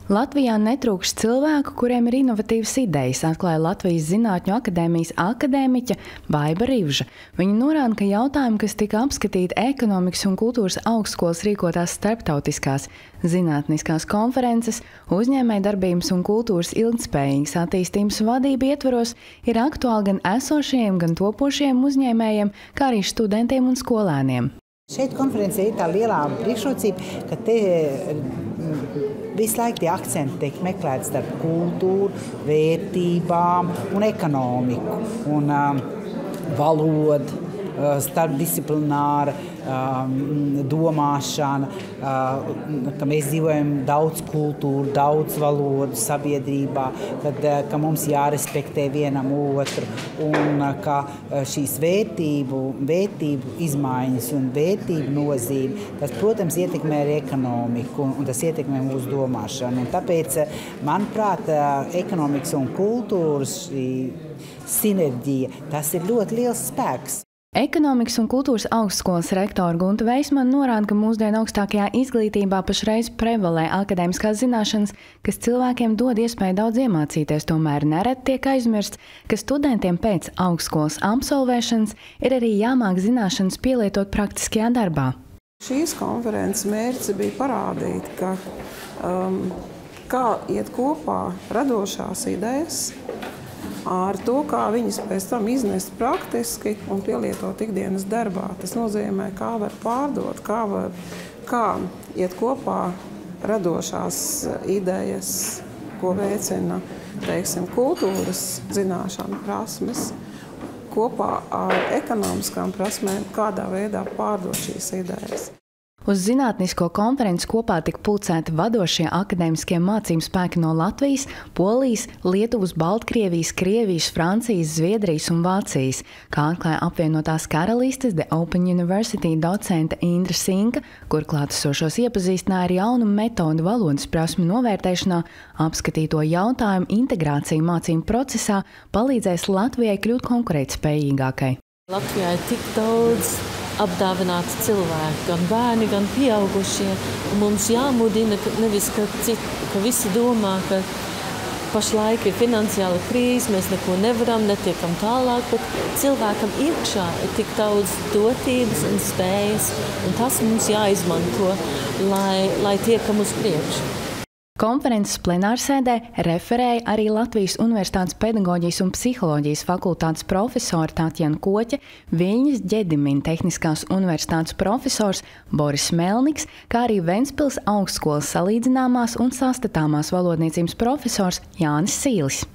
Latvijā netrūkst cilvēku, kuriem ir inovatīvas idejas, atklāja Latvijas Zinātņu akadēmijas akadēmiķe Baiba Rivža. Viņa norāda, ka jautājumi, kas tika apskatīti ekonomikas un kultūras augstskolas rīkotās starptautiskās zinātniskās konferences, uzņēmējdarbības un kultūras ilgtspējīgas attīstības vadība ietvaros, ir aktuāli gan esošajiem, gan topošajiem uzņēmējiem, kā arī studentiem un skolēniem. Šeit konferencē ir tā lielā priekšrocība, ka te visu laiku tie akcenti tiek meklēti starp kultūru, vērtībām un ekonomiku un valodu, starpdisciplināra domāšana, ka mēs dzīvojam daudz kultūru, daudz valodu sabiedrībā, ka mums jārespektē vienam otru un ka šīs vērtību izmaiņas un vērtību nozīme, tas, protams, ietekmē arī ekonomiku un tas ietekmē mūsu domāšanu. Un tāpēc, manuprāt, ekonomikas un kultūras sinerģija, tas ir ļoti liels spēks. Ekonomikas un kultūras augstskolas rektora Gunta Veismana norāda, ka mūsdienu augstākajā izglītībā pašreiz prevalē akadēmiskās zināšanas, kas cilvēkiem dod iespēju daudz iemācīties, tomēr nereti tiek aizmirsts, ka studentiem pēc augstskolas absolvēšanas ir arī jāmāk zināšanas pielietot praktiskajā darbā. Šīs konferences mērķis bija parādīt, ka kā iet kopā radošās idejas ar to, kā viņas pēc tam iznest praktiski un pielietot ikdienas darbā. Tas nozīmē, kā var pārdot, kā iet kopā radošās idejas, ko veicina, teiksim, kultūras zināšanu prasmes, kopā ar ekonomiskām prasmēm, kādā veidā pārdot šīs idejas. Uz zinātnisko konferenci kopā tika pulcēti vadošie akadēmiskie mācību spēki no Latvijas, Polijas, Lietuvas, Baltkrievijas, Krievijas, Francijas, Zviedrijas un Vācijas, kā atklāja apvienotās karalistes The Open University docente Indra Sinka, kur klātesošos iepazīstināja ar jaunu metodu valodas prasmu novērtēšanā, apskatīto jautājumu integrāciju mācību procesā palīdzēs Latvijai kļūt konkurētspējīgākai. Latvijā ir tik daudz apdāvināti cilvēki, gan bērni, gan pieaugušie. Un mums jāmudina, nevis, ka visi domā, ka pašlaik ir finansiāla krīze, mēs neko nevaram, netiekam tālāk, bet cilvēkam iekšā ir tik daudz dotības un spējas, un tas mums jāizmanto, lai tiekam uz priekšu. Konferences plenārsēdē referēja arī Latvijas Universitātes pedagoģijas un psiholoģijas fakultātes profesora Tatjana Koķe, Viļņas Ģedimina Tehniskās universitātes profesors Boris Melniks, kā arī Ventspils augstskolas salīdzināmās un sastatāmās valodniecības profesors Jānis Sīlis.